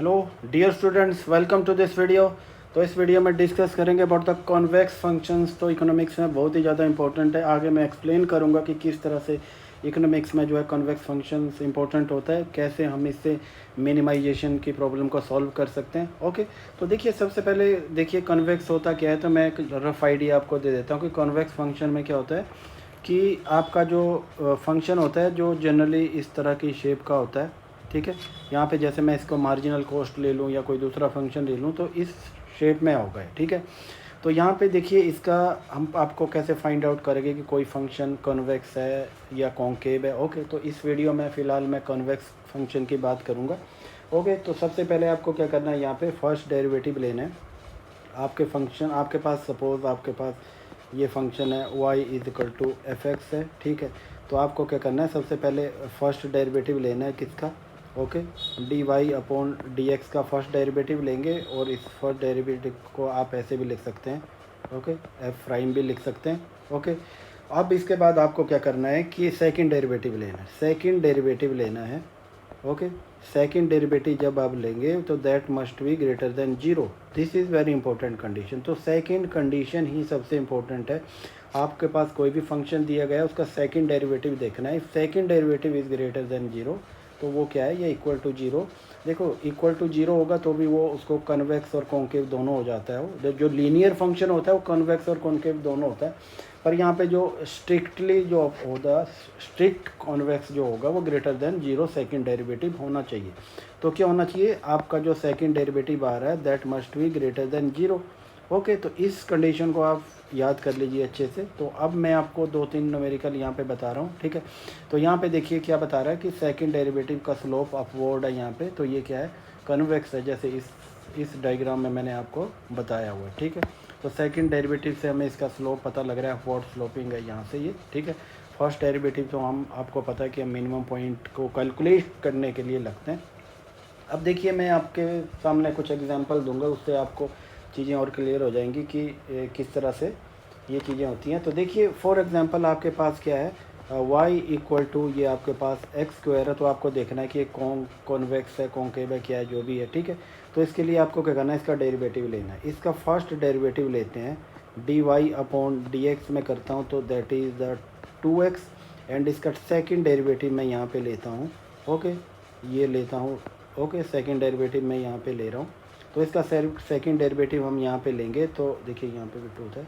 Hello dear students, welcome to this video. तो इस video में डिस्कस करेंगे अबाउट द कॉन्वेक्स फंक्शंस। तो इकोनॉमिक्स में बहुत ही ज़्यादा इंपॉर्टेंट है। आगे मैं एक्सप्लेन करूंगा कि किस तरह से इकोनॉमिक्स में जो है कॉन्वेक्स फंक्शंस इंपॉर्टेंट होता है, कैसे हम इससे मिनिमाइजेशन की प्रॉब्लम को सॉल्व कर सकते हैं। ओके, तो देखिए सबसे पहले देखिए कॉन्वेक्स होता क्या है। तो मैं एक रफ आइडिया आपको दे देता हूँ कि कॉन्वेक्स फंक्शन में क्या होता है कि आपका जो फंक्शन होता है जो जनरली इस तरह की शेप का होता है। ठीक है, यहाँ पे जैसे मैं इसको मार्जिनल कॉस्ट ले लूँ या कोई दूसरा फंक्शन ले लूँ तो इस शेप में होगा। ठीक है, तो यहाँ पे देखिए इसका हम आपको कैसे फाइंड आउट करेंगे कि कोई फंक्शन कॉन्वेक्स है या कॉन्केव है। ओके, तो इस वीडियो में फ़िलहाल मैं कॉन्वेक्स फंक्शन की बात करूँगा। ओके, तो सबसे पहले आपको क्या करना है, यहाँ पे फर्स्ट डेरिवेटिव लेना है। आपके फंक्शन आपके पास सपोज़ आपके पास ये फंक्शन है y is equal to F X है। ठीक है, तो आपको क्या करना है, सबसे पहले फर्स्ट डेरिवेटिव लेना है किसका, okay, D Y upon D X का फर्स्ट डेरिवेटिव लेंगे। और इस फर्स्ट डेरिवेटिव को आप ऐसे भी लिख सकते हैं, ओके, एफ प्राइम भी लिख सकते हैं। ओके, अब इसके बाद आपको क्या करना है कि सेकंड डेरिवेटिव लेना है। सेकंड डेरिवेटिव लेना है, ओके, सेकंड डेरिवेटिव जब आप लेंगे तो that must be greater than zero. This is very important condition. तो सेकंड कंडीशन ही सबसे इंपॉर्टेंट है। आपके पास कोई भी फंक्शन दिया गया है, उसका सेकंड डेरिवेटिव देखना है। Second derivative is greater than zero, तो वो क्या है, ये इक्वल टू जीरो। देखो इक्वल टू जीरो होगा तो भी वो उसको कन्वेक्स और कॉन्केव दोनों हो जाता है। वो जो लीनियर फंक्शन होता है वो कन्वेक्स और कॉन्केव दोनों होता है। पर यहाँ पे जो स्ट्रिक्टली जो होगा, स्ट्रिक्ट कॉन्वेक्स जो होगा वो greater than zero second derivative होना चाहिए। तो क्या होना चाहिए, आपका जो सेकंड डेरिवेटिव आ रहा है that must be greater than zero. Okay, तो इस कंडीशन को आप याद कर लीजिए अच्छे से। तो अब मैं आपको दो तीन न्यूमेरिकल यहाँ पे बता रहा हूँ। ठीक है, तो यहाँ पे देखिए क्या बता रहा है कि सेकंड डेरिवेटिव का स्लोप अपवर्ड है यहाँ पे। तो ये क्या है, कन्वेक्स है, जैसे इस डायग्राम में मैंने आपको बताया हुआ है। ठीक है, तो सेकंड डेरिवेटिव से हमें इसका स्लोप पता लग रहा है, अपवर्ड स्लोपिंग है यहाँ से ये। ठीक है, फर्स्ट डेरिवेटिव तो हम आपको पता है कि हम मिनिमम पॉइंट को कैलकुलेट करने के लिए लगते हैं। अब देखिए मैं आपके सामने कुछ एग्जांपल दूंगा, उससे आपको चीज़ें और क्लियर हो जाएंगी कि किस तरह से ये चीज़ें होती हैं। तो देखिए फॉर एग्जांपल आपके पास क्या है, y इक्वल टू ये आपके पास एक्स स्क्वायर है। तो आपको देखना है कि ये कॉन्वेक्स है, कॉन्केव है, क्या है, जो भी है। ठीक है, तो इसके लिए आपको क्या करना है, इसका डेरिवेटिव लेना है। इसका फर्स्ट डेरिवेटिव लेते हैं, D Y upon D X में करता हूँ तो that is the 2x। And इसका सेकेंड डेरिवेटिव मैं यहाँ पे लेता हूँ, ओके, ये लेता हूँ, ओके, सेकेंड डेरिवेटिव मैं यहाँ पे ले रहा हूँ। तो इसका सेकेंड डेरिवेटिव हम यहाँ पे लेंगे तो देखिए यहाँ पे भी ट्रूथ है।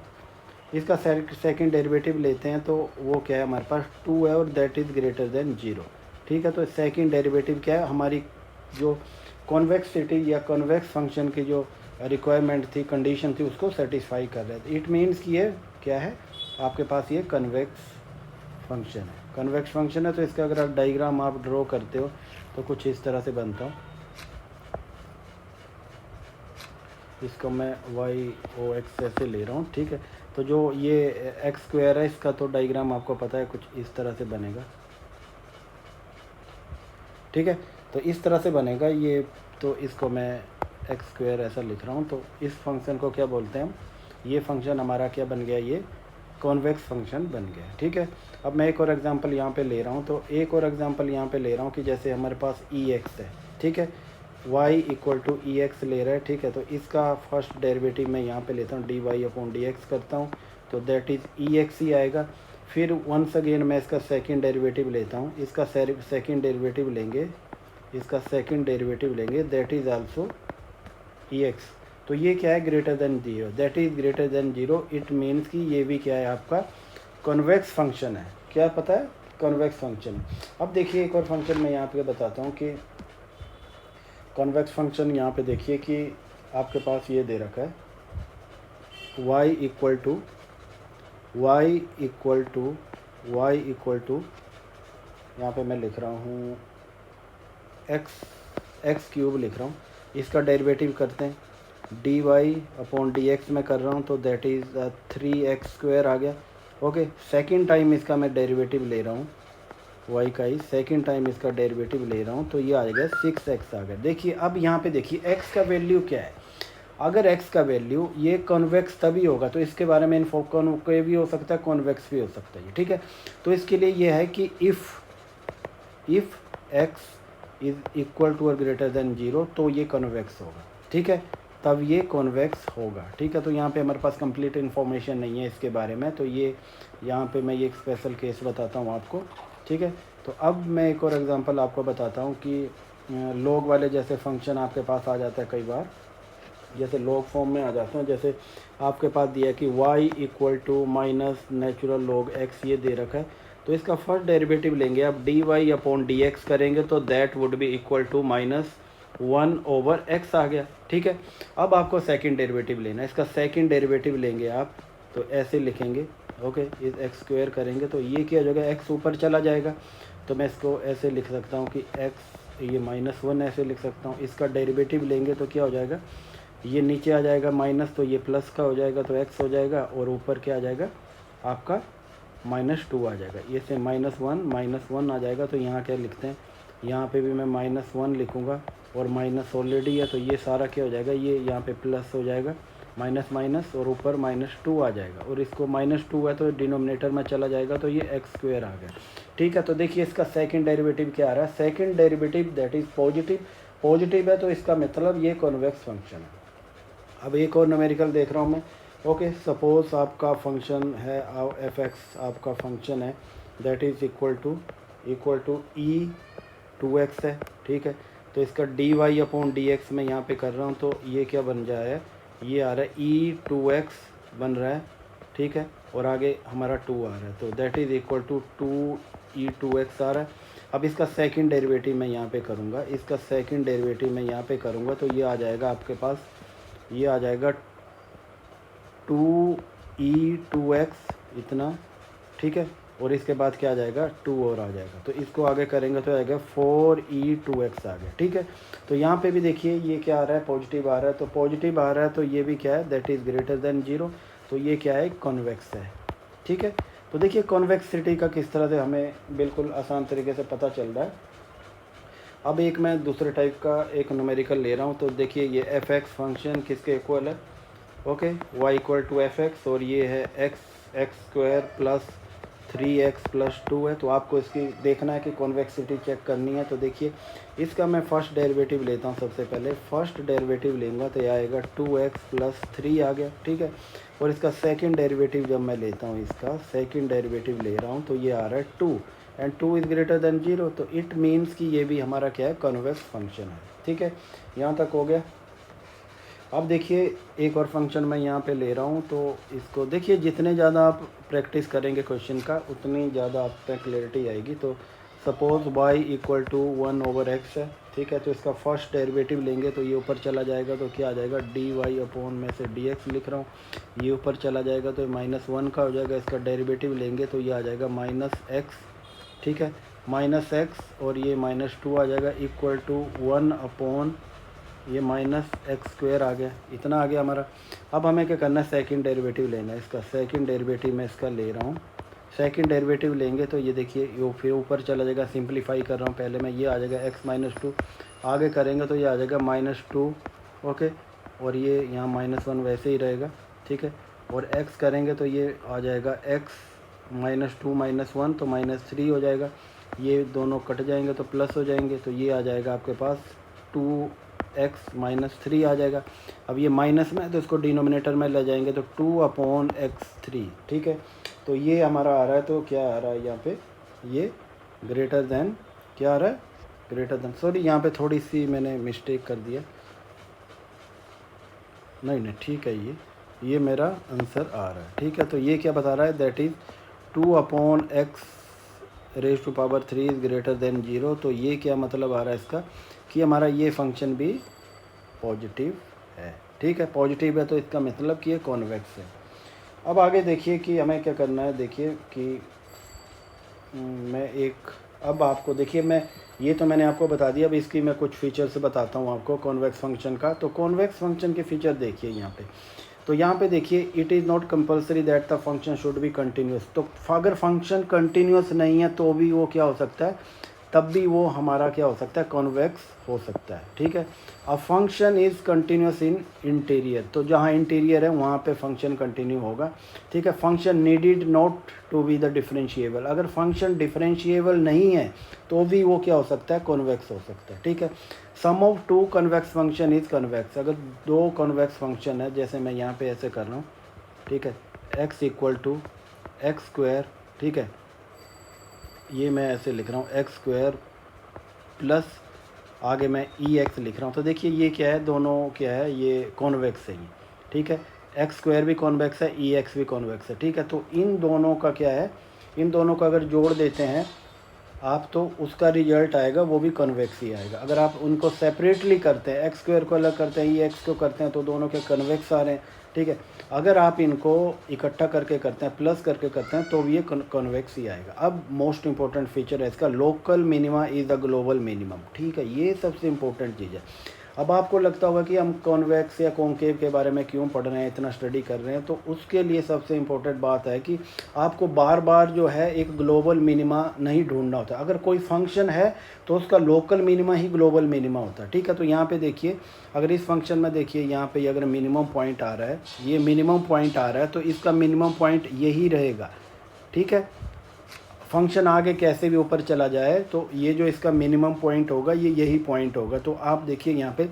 इसका सेकेंड डेरिवेटिव लेते हैं तो वो क्या है, हमारे पास 2 है और that is greater than zero. ठीक है, तो सेकेंड डेरिवेटिव क्या है, हमारी जो कॉन्वेक्सिटी या कॉन्वेक्स फंक्शन की जो रिक्वायरमेंट थी, कंडीशन थी, उसको सेटिस्फाई कर रहे थे। इट मीन्स कि ये क्या है, आपके पास ये कन्वेक्स फंक्शन है। कन्वेक्स फंक्शन है तो इसका अगर आप डायग्राम आप ड्रॉ करते हो तो कुछ इस तरह से बनता हो। इसको मैं वाई ओ एक्स ऐसे ले रहा हूँ। ठीक है, तो जो ये एक्स स्क्वायर है इसका तो डायग्राम आपको पता है कुछ इस तरह से बनेगा। ठीक है, तो इस तरह से बनेगा ये। तो इसको मैं एक्स स्क्वायर ऐसा लिख रहा हूँ। तो इस फंक्शन को क्या बोलते हैं हम, ये फंक्शन हमारा क्या बन गया, ये कॉन्वेक्स फंक्शन बन गया। ठीक है, अब मैं एक और एग्जांपल यहाँ पे ले रहा हूँ। तो एक और एग्जांपल यहाँ पे ले रहा हूँ कि जैसे हमारे पास ई एक्स है। ठीक है, y equal to E X ले रहा है। ठीक है, तो इसका फर्स्ट डेरिवेटिव मैं यहाँ पे लेता हूँ, D Y upon D X करता हूँ तो दैट इज़ ई एक्स ही आएगा। फिर वंस अगेन मैं इसका सेकंड डेरिवेटिव लेता हूँ, इसका सेकंड डेरिवेटिव लेंगे, इसका सेकंड डेरिवेटिव लेंगे, that is also E x. तो ये क्या है, greater than zero, that is greater than zero. It means कि ये भी क्या है, आपका कॉन्वेक्स फंक्शन है। क्या पता है, कॉन्वेक्स फंक्शन। अब देखिए एक और फंक्शन मैं यहाँ पे बताता हूँ कि कॉन्वेक्स फंक्शन। यहाँ पे देखिए कि आपके पास ये दे रखा है, y इक्वल टू यहाँ पे मैं लिख रहा हूँ एक्स क्यूब लिख रहा हूँ। इसका डेरिवेटिव करते हैं, D Y upon D X में कर रहा हूँ तो दैट इज़ 3x स्क्वायर आ गया। ओके, सेकेंड टाइम इसका मैं डेरिवेटिव ले रहा हूँ, y का ही सेकेंड टाइम इसका डेरिवेटिव ले रहा हूँ तो ये आ जाएगा 6x आ गया। देखिए अब यहाँ पे देखिए x का वैल्यू क्या है। अगर x का वैल्यू ये कॉन्वेक्स तभी होगा, तो इसके बारे में इन्फो कॉन्केव भी हो सकता है, कॉन्वेक्स भी हो सकता है। ठीक है, तो इसके लिए ये है कि if x is equal to और ग्रेटर देन 0 तो ये कॉन्वेक्स होगा, ठीक है, तब ये कॉन्वेक्स होगा, ठीक है। तो यहाँ पे हमारे पास कंप्लीट इन्फॉर्मेशन नहीं है इसके बारे में, तो ये यहाँ पे मैं ये एक स्पेशल केस बताता हूँ आपको, ठीक है। तो अब मैं एक और एग्जांपल आपको बताता हूँ कि लॉग वाले जैसे फंक्शन आपके पास आ जाता है कई बार, जैसे लॉग फॉर्म में आ जाते हैं। जैसे आपके पास दिया है कि y equal to minus natural log x ये दे रखा है, तो इसका फर्स्ट डेरिवेटिव लेंगे आप dy अपॉन dx करेंगे तो that would be equal to -1/x आ गया, ठीक है। अब आपको सेकंड डेरिवेटिव लेना है, इसका सेकंड डेरिवेटिव लेंगे आप तो ऐसे लिखेंगे, ओके, इस x स्क्वायर करेंगे तो ये क्या हो जाएगा, x ऊपर चला जाएगा, तो मैं इसको ऐसे लिख सकता हूँ कि x ये -1 ऐसे लिख सकता हूँ। इसका डेरिवेटिव लेंगे तो क्या हो जाएगा, ये नीचे आ जाएगा माइनस, तो ये प्लस का हो जाएगा तो x हो जाएगा, और ऊपर क्या आ जाएगा आपका -2 आ जाएगा, ये से -1 आ जाएगा। तो यहाँ क्या लिखते हैं, यहाँ पे भी मैं -1 लिखूँगा और माइनस ऑलरेडी है, तो ये सारा क्या हो जाएगा, ये यहाँ पे प्लस हो जाएगा, माइनस माइनस और ऊपर -2 आ जाएगा, और इसको -2 है तो डिनोमिनेटर में चला जाएगा तो ये x स्क्वायर आ गया, ठीक है। तो देखिए इसका सेकंड डेरिवेटिव क्या आ रहा है, second derivative that is positive है, तो इसका मतलब ये कॉन्वेक्स फंक्शन है। अब एक और न्यूमेरिकल देख रहा हूँ मैं, ओके, सपोज आपका फंक्शन है f(x) आपका फंक्शन है that is equal to e2x है, ठीक है। तो इसका dy अपॉन dx मैं यहाँ पे कर रहा हूँ, तो ये क्या बन जाए, ये आ रहा है e2x बन रहा है, ठीक है, और आगे हमारा 2 आ रहा है, तो that is equal to 2e2x आ रहा है। अब इसका सेकंड डेरिवेटिव मैं यहाँ पे करूँगा, इसका सेकंड डेरिवेटिव मैं यहाँ पे करूँगा तो ये आ जाएगा आपके पास, ये आ जाएगा 2e2x इतना, ठीक है, और इसके बाद क्या आ जाएगा 2 और आ जाएगा, तो इसको आगे करेंगे तो आएगा 4e2x आ गया, ठीक है। तो यहाँ पे भी देखिए ये क्या आ रहा है, पॉजिटिव आ रहा है, तो पॉजिटिव आ रहा है तो ये भी क्या है, दैट इज़ ग्रेटर देन 0, तो ये क्या है, कॉन्वेक्स है, ठीक है। तो देखिए कॉन्वेक्सिटी का किस तरह से हमें बिल्कुल आसान तरीके से पता चल रहा है। अब एक मैं दूसरे टाइप का एक न्यूमेरिकल ले रहा हूँ, तो देखिए ये f(x) फंक्शन किसके इक्वल है, okay, y equal to f(x) और ये है x square plus 3x plus 2 है। तो आपको इसकी देखना है कि कॉन्वेक्सिटी चेक करनी है। तो देखिए इसका मैं फ़र्स्ट डेरिवेटिव लेता हूँ, सबसे पहले फ़र्स्ट डेरिवेटिव लेंगे तो यह आएगा 2x प्लस 3 आ गया, ठीक है। और इसका सेकंड डेरिवेटिव जब मैं लेता हूँ, इसका सेकंड डेरिवेटिव ले रहा हूँ तो ये आ रहा है 2 एंड 2 इज़ ग्रेटर देन 0, तो इट मीन्स कि ये भी हमारा क्या है, कॉन्वेक्स फंक्शन है, ठीक है। यहाँ तक हो गया। अब देखिए एक और फंक्शन मैं यहाँ पे ले रहा हूँ, तो इसको देखिए जितने ज़्यादा आप प्रैक्टिस करेंगे क्वेश्चन का उतनी ज़्यादा आप तक क्लैरिटी आएगी। तो suppose y equal to 1/x है, ठीक है। तो इसका फर्स्ट डेरिवेटिव लेंगे तो ये ऊपर चला जाएगा, तो क्या आ जाएगा, dy अपॉन में से dx लिख रहा हूँ, ये ऊपर चला जाएगा तो -1 का हो जाएगा। इसका डेरिवेटिव लेंगे तो ये आ जाएगा -x, ठीक है, -x और ये -2 आ जाएगा इक्वल टू 1 अपॉन ये -x स्क्वायर आ गया, इतना आ गया हमारा। अब हमें क्या करना है, सेकंड डेरिवेटिव लेना है। इसका सेकंड डेरिवेटिव मैं इसका ले रहा हूँ, सेकंड डेरिवेटिव लेंगे तो ये देखिए ये फिर ऊपर चला जाएगा, सिंपलीफाई कर रहा हूँ पहले मैं, ये आ जाएगा x -2, आगे करेंगे तो ये आ जाएगा -2, ओके, और ये यहाँ -1 वैसे ही रहेगा, ठीक है। और x करेंगे तो ये आ जाएगा x -2 -1 तो -3 हो जाएगा, ये दोनों कट जाएंगे तो प्लस हो जाएंगे, तो ये आ जाएगा आपके पास 2x -3 आ जाएगा। अब ये माइनस में है तो इसको डिनोमिनेटर में ले जाएंगे तो 2/x3, ठीक है। तो ये हमारा आ रहा है, तो क्या आ रहा है यहाँ पे, ये ग्रेटर देन, क्या आ रहा है, ग्रेटर देन, सॉरी यहाँ पे थोड़ी सी मैंने मिस्टेक कर दिया, नहीं ठीक है, ये मेरा आंसर आ रहा है, ठीक है। तो ये क्या बता रहा है, that is 2/x raise to power 3 is greater than 0। तो ये क्या मतलब आ रहा है इसका, कि हमारा ये फंक्शन भी पॉजिटिव है, ठीक है, पॉजिटिव है तो इसका मतलब कि ये कॉन्वेक्स है। अब आगे देखिए कि हमें क्या करना है, देखिए कि मैं एक, अब आपको देखिए मैं ये तो मैंने आपको बता दिया, अब इसकी मैं कुछ फीचर्स बताता हूँ आपको कॉन्वेक्स फंक्शन का। तो कॉन्वेक्स फंक्शन के फीचर देखिए यहाँ पे, तो यहाँ पे देखिए it is not compulsory that the function should be continuous. तो अगर फंक्शन कंटिन्यूस नहीं है तो भी वो क्या हो सकता है, तब भी वो हमारा क्या हो सकता है, कॉन्वेक्स हो सकता है। ठीक है। A function is continuous in interior, तो जहाँ इंटीरियर है वहाँ पे फंक्शन कंटिन्यू होगा। ठीक है। Function needed not to be the differentiable, अगर फंक्शन डिफरेंशिएबल नहीं है तो भी वो क्या हो सकता है, कॉन्वेक्स हो सकता है। ठीक है। Sum of two convex function is convex, अगर दो कन्वेक्स फंक्शन है, जैसे मैं यहाँ पे ऐसे कर रहा हूँ। ठीक है। x equal to X square, ठीक है, ये मैं ऐसे लिख रहा हूँ एक्स स्क्वायर प्लस आगे मैं ई एक्स लिख रहा हूँ। तो देखिए ये क्या है, दोनों क्या है, ये कॉन्वेक्स है ये। ठीक है। एक्स स्क्वायर भी कॉन्वेक्स है, ई एक्स भी कॉन्वेक्स है। ठीक है। तो इन दोनों का क्या है, इन दोनों का अगर जोड़ देते हैं आप तो उसका रिजल्ट आएगा वो भी कन्वेक्स ही आएगा। अगर आप उनको सेपरेटली करते हैं, एक्स स्क्वायर को अलग करते हैं, ई एक्स को करते हैं, तो दोनों के कन्वेक्स आ रहे हैं। ठीक है। अगर आप इनको इकट्ठा करके करते हैं, प्लस करके करते हैं, तो भी ये कन्वेक्स ही आएगा। अब मोस्ट इंपॉर्टेंट फीचर है इसका, local minima is the global minimum. ठीक है। ये सबसे इंपॉर्टेंट चीज़ है। अब आपको लगता होगा कि हम कॉन्वेक्स या कॉन्केव के बारे में क्यों पढ़ रहे हैं, इतना स्टडी कर रहे हैं, तो उसके लिए सबसे इम्पोर्टेंट बात है कि आपको बार बार जो है एक ग्लोबल मिनिमा नहीं ढूंढना होता। अगर कोई फंक्शन है तो उसका लोकल मिनिमा ही ग्लोबल मिनिमा होता है। ठीक है। तो यहाँ पे देखिए, अगर इस फंक्शन में देखिए यहाँ पे अगर मिनिमम पॉइंट आ रहा है, ये मिनिमम पॉइंट आ रहा है, तो इसका मिनिमम पॉइंट यही रहेगा। ठीक है। फंक्शन आगे कैसे भी ऊपर चला जाए तो ये जो इसका मिनिमम पॉइंट होगा ये यही पॉइंट होगा। तो आप देखिए यहाँ पे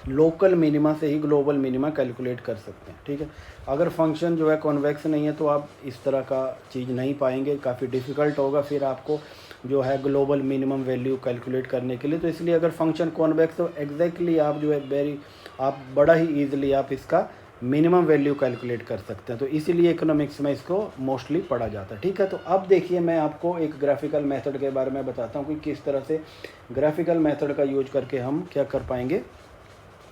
लोकल मिनिमा से ही ग्लोबल मिनिमा कैलकुलेट कर सकते हैं। ठीक है। अगर फंक्शन जो है कॉन्वेक्स नहीं है तो आप इस तरह का चीज़ नहीं पाएंगे, काफ़ी डिफ़िकल्ट होगा फिर आपको जो है ग्लोबल मिनिमम वैल्यू कैलकुलेट करने के लिए। तो इसलिए अगर फंक्शन कॉन्वेक्स तो एग्जैक्टली आप जो है आप बड़ा ही ईजिली आप इसका मिनिमम वैल्यू कैलकुलेट कर सकते हैं। तो इसीलिए इकोनॉमिक्स में इसको मोस्टली पढ़ा जाता है। ठीक है। तो अब देखिए मैं आपको एक ग्राफिकल मेथड के बारे में बताता हूँ कि किस तरह से ग्राफिकल मेथड का यूज करके हम क्या कर पाएंगे,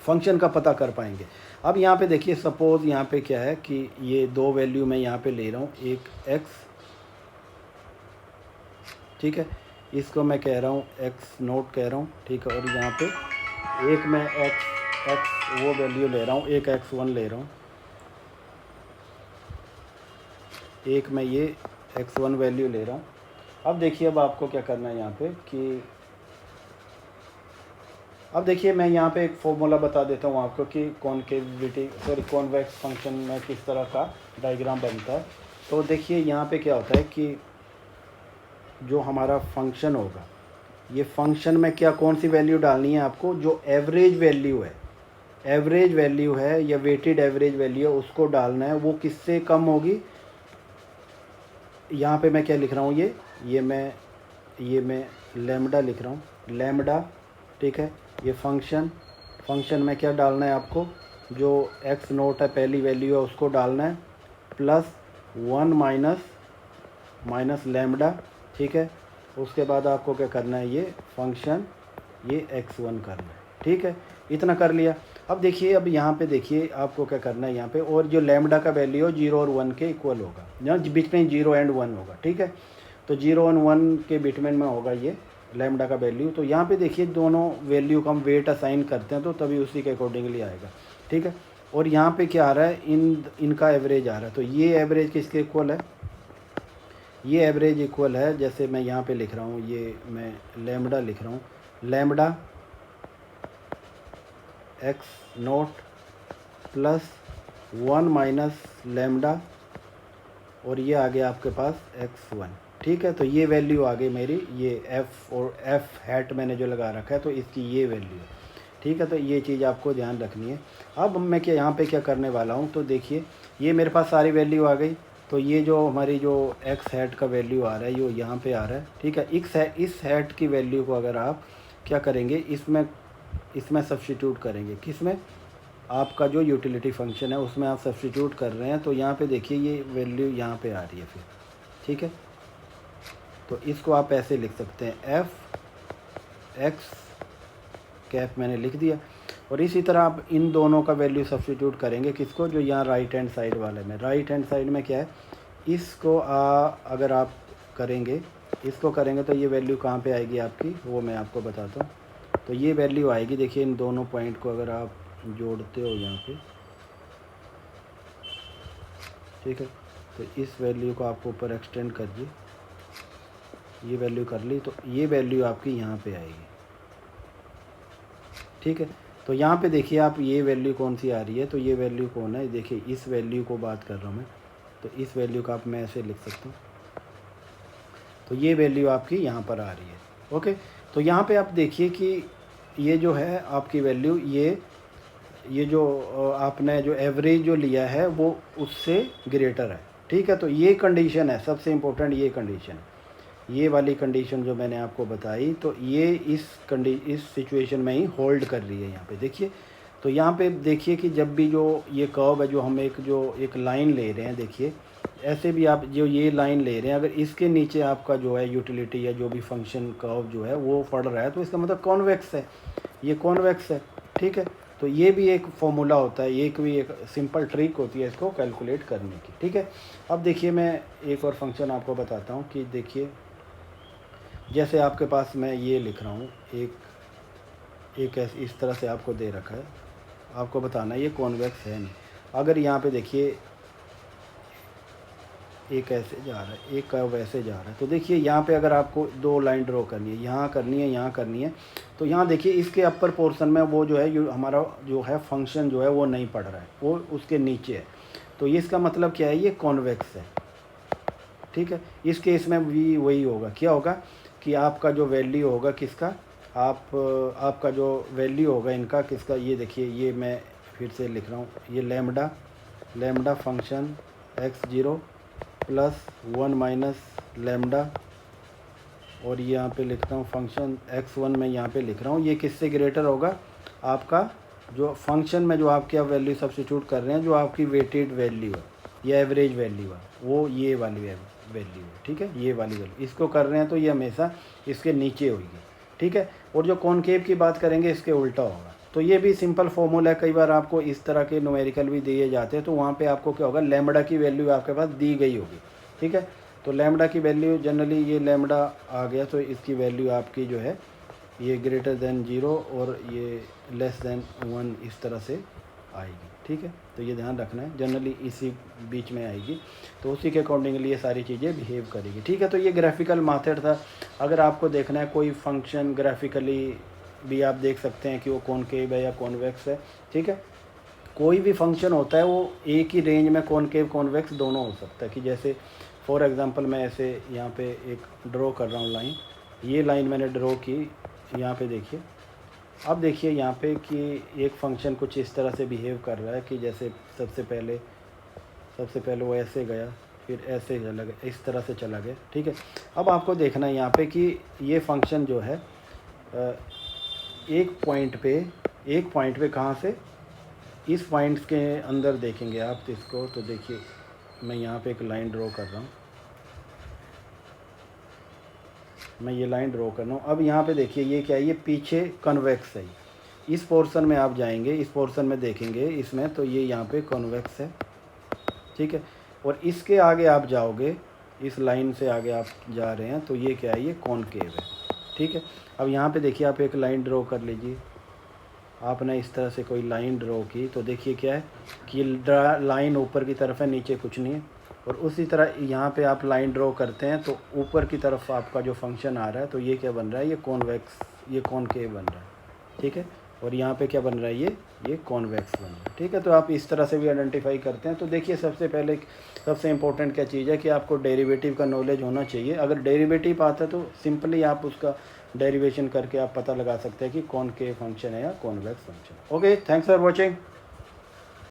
फंक्शन का पता कर पाएंगे। अब यहाँ पे देखिए, सपोज़ यहाँ पे क्या है कि ये दो वैल्यू मैं यहाँ पे ले रहा हूँ, एक x, ठीक है, इसको मैं कह रहा हूँ x नोट कह रहा हूँ। ठीक है। और यहाँ पे एक मैं x वो वैल्यू ले रहा हूँ, एक x1 ले रहा हूँ, एक मैं ये x1 वैल्यू ले रहा हूँ। अब देखिए, अब आपको क्या करना है यहाँ पे कि अब देखिए मैं यहाँ पे एक फॉर्मूला बता देता हूँ आपको कि कॉन्वेक्स फंक्शन में किस तरह का डायग्राम बनता है। तो देखिए यहाँ पे क्या होता है कि जो हमारा फंक्शन होगा, ये फंक्शन में क्या कौन सी वैल्यू डालनी है आपको, जो एवरेज वैल्यू है या वेटेड एवरेज वैल्यू है उसको डालना है। वो किससे कम होगी, यहाँ पे मैं क्या लिख रहा हूँ, ये मैं लैम्डा लिख रहा हूँ, लैम्डा। ठीक है। ये फंक्शन में क्या डालना है आपको, जो x नोट है पहली वैल्यू है उसको डालना है, प्लस 1 माइनस लैम्डा। ठीक है। उसके बाद आपको क्या करना है, ये फंक्शन ये x1 करना है। ठीक है। इतना कर लिया। अब देखिए, अब यहाँ पे देखिए आपको क्या करना है यहाँ पे, और जो लैम्डा का वैल्यू है 0 और 1 के इक्वल होगा, यहाँ बीच में 0 एंड 1 होगा। ठीक है। तो 0 और 1 के बिटवीन में होगा ये लैम्डा का वैल्यू। तो यहाँ पे देखिए दोनों वैल्यू का हम वेट असाइन करते हैं तो तभी उसी के अकॉर्डिंगली आएगा। ठीक है। और यहाँ पे क्या आ रहा है, इनका एवरेज आ रहा है। तो ये एवरेज किसके इक्वल है, ये एवरेज इक्वल है, जैसे मैं यहाँ पे लिख रहा हूँ, ये मैं लैम्डा लिख रहा हूँ, lambda x note plus 1 minus lambda, और ये आ गया आपके पास x1। ठीक है। तो ये वैल्यू आ गई मेरी, ये f और f हैट मैंने जो लगा रखा है तो इसकी ये वैल्यू है। ठीक है। तो ये चीज़ आपको ध्यान रखनी है। अब मैं क्या यहाँ पे क्या करने वाला हूँ, तो देखिए ये मेरे पास सारी वैल्यू आ गई। तो ये जो हमारी जो x हैट का वैल्यू आ रहा है, ये यहाँ पे आ रहा है। ठीक है। इस हैट की वैल्यू को अगर आप क्या करेंगे, इसमें सब्स्टिट्यूट करेंगे, किसमें, आपका जो यूटिलिटी फंक्शन है उसमें आप सब्स्टिट्यूट कर रहे हैं। तो यहाँ पे देखिए ये वैल्यू यहाँ पे आ रही है फिर। ठीक है। तो इसको आप ऐसे लिख सकते हैं, एफ एक्स कैप मैंने लिख दिया। और इसी तरह आप इन दोनों का वैल्यू सब्स्टिट्यूट करेंगे, किसको, जो यहाँ राइट हैंड साइड वाले में, राइट हैंड साइड में क्या है, इसको अगर आप इसको करेंगे तो ये वैल्यू कहाँ पे आएगी आपकी, वो मैं आपको बताता हूँ। तो ये वैल्यू आएगी, देखिए इन दोनों पॉइंट को अगर आप जोड़ते हो यहाँ पे, ठीक है, तो इस वैल्यू को आपको ऊपर एक्सटेंड करिए, ये वैल्यू कर ली, तो ये वैल्यू आपकी यहाँ पे आएगी, ठीक है। तो यहाँ पे देखिए आप, ये वैल्यू कौन सी आ रही है, तो ये वैल्यू कौन है, देखिए इस वैल्यू को बात कर रहा हूँ मैं, तो इस वैल्यू का आप मैं ऐसे लिख सकता हूँ, तो ये वैल्यू आपकी यहाँ पर आ रही है, ओके। तो यहाँ पे आप देखिए कि ये जो है आपकी वैल्यू, ये जो आपने जो एवरेज जो लिया है वो उससे ग्रेटर है, ठीक है। तो ये कंडीशन है सबसे इम्पोर्टेंट, ये कंडीशन, ये वाली कंडीशन जो मैंने आपको बताई, तो ये इस सिचुएशन में ही होल्ड कर रही है यहाँ पे, देखिए। तो यहाँ पे देखिए कि जब भी जो ये कर्व है, जो हम एक लाइन ले रहे हैं, देखिए ऐसे भी आप जो ये लाइन ले रहे हैं, अगर इसके नीचे आपका जो है यूटिलिटी या जो भी फंक्शन कर्व जो है वो पड़ रहा है, तो इसका मतलब कॉन्वेक्स है, ये कॉन्वेक्स है, ठीक है। तो ये भी एक फॉर्मूला होता है, एक सिंपल ट्रिक होती है इसको कैलकुलेट करने की, ठीक है। अब देखिए मैं एक और फंक्शन आपको बताता हूँ कि देखिए, जैसे आपके पास मैं ये लिख रहा हूँ, एक इस तरह से आपको दे रखा है, आपको बताना ये कॉन्वेक्स है नहीं। अगर यहाँ पे देखिए एक ऐसे जा रहा है, एक वैसे जा रहा है, तो देखिए यहाँ पे अगर आपको दो लाइन ड्रॉ करनी है, यहाँ करनी है, यहाँ करनी है, तो यहाँ देखिए इसके अपर पोर्शन में वो जो है हमारा जो है फंक्शन जो है वो नहीं पड़ रहा है, वो उसके नीचे है, तो ये इसका मतलब क्या है, ये कॉन्वेक्स है, ठीक है। इस केस में भी वही होगा, क्या होगा कि आपका जो वैल्यू होगा किसका, आपका जो वैल्यू होगा इनका किसका, ये देखिए, ये मैं फिर से लिख रहा हूँ, ये lambda function x0 plus 1 minus lambda, और ये यहाँ पे लिखता हूँ फंक्शन x1 में यहाँ पे लिख रहा हूँ, ये किससे ग्रेटर होगा, आपका जो फंक्शन में जो आपके आप वैल्यू सब्स्टिट्यूट कर रहे हैं, जो आपकी वेटेड वैल्यू है या एवरेज वैल्यू है, वो ये वाली वैल्यू है, ठीक है, ये वाली वैल्यू इसको कर रहे हैं, तो ये हमेशा इसके नीचे होगी, ठीक है। और जो कॉनकेव की बात करेंगे इसके उल्टा होगा। तो ये भी सिंपल फॉर्मूला है, कई बार आपको इस तरह के न्यूमेरिकल भी दिए जाते हैं, तो वहाँ पे आपको क्या होगा, लैम्बडा की वैल्यू आपके पास दी गई होगी, ठीक है। तो लैम्बडा की वैल्यू जनरली ये लैम्बडा आ गया, तो इसकी वैल्यू आपकी जो है ये ग्रेटर देन 0 और ये लेस देन 1 इस तरह से आएगी, ठीक है। तो ये ध्यान रखना है, जनरली इसी बीच में आएगी, तो उसी के अकॉर्डिंगली ये सारी चीज़ें बिहेव करेगी, ठीक है। तो ये ग्राफिकल मेथड था। अगर आपको देखना है कोई फंक्शन ग्राफिकली भी आप देख सकते हैं कि वो कॉनकेव है या कॉन्वेक्स है, ठीक है। कोई भी फंक्शन होता है वो एक ही रेंज में कॉनकेव कॉन्वेक्स दोनों हो सकता है, कि जैसे फॉर एग्जांपल मैं ऐसे यहाँ पे एक ड्रॉ कर रहा हूँ लाइन, ये लाइन मैंने ड्रॉ की, यहाँ पे देखिए, अब देखिए यहाँ पे कि एक फंक्शन कुछ इस तरह से बिहेव कर रहा है कि जैसे सबसे पहले वो ऐसे गया, फिर ऐसे चला गया, इस तरह से चला गया, ठीक है। अब आपको देखना है यहाँ पे कि ये फंक्शन जो है एक पॉइंट पे कहाँ से, इस पॉइंट्स के अंदर देखेंगे आप इसको, तो देखिए मैं यहाँ पे एक लाइन ड्रॉ कर रहा हूँ, मैं ये लाइन ड्रॉ कर रहा हूँ। अब यहाँ पे देखिए ये क्या है, ये पीछे कन्वेक्स है, इस पोर्शन में आप जाएंगे, इस पोर्शन में देखेंगे इसमें, तो ये यहाँ पे कन्वेक्स है, ठीक है। और इसके आगे आप जाओगे, इस लाइन से आगे आप जा रहे हैं, तो ये क्या है, ये कॉनकेव है, ठीक है। अब यहाँ पे देखिए आप एक लाइन ड्रॉ कर लीजिए, आपने इस तरह से कोई लाइन ड्रॉ की, तो देखिए क्या है कि लाइन ऊपर की तरफ है, नीचे कुछ नहीं है। और उसी तरह यहाँ पे आप लाइन ड्रॉ करते हैं, तो ऊपर की तरफ आपका जो फंक्शन आ रहा है, तो ये क्या बन रहा है, ये कॉन्वेक्स, ये कॉनकेव बन रहा है, ठीक है। और यहाँ पे क्या बन रहा है, ये कॉन्वेक्स बन रहा है, ठीक है। तो आप इस तरह से भी आइडेंटिफाई करते हैं। तो देखिए सबसे इंपॉर्टेंट क्या चीज़ है कि आपको डेरिवेटिव का नॉलेज होना चाहिए। अगर डेरिवेटिव आता है तो सिंपली आप उसका डेरिवेशन करके आप पता लगा सकते हैं कि कॉनकेव फंक्शन है या convex function. Okay, thanks for watching.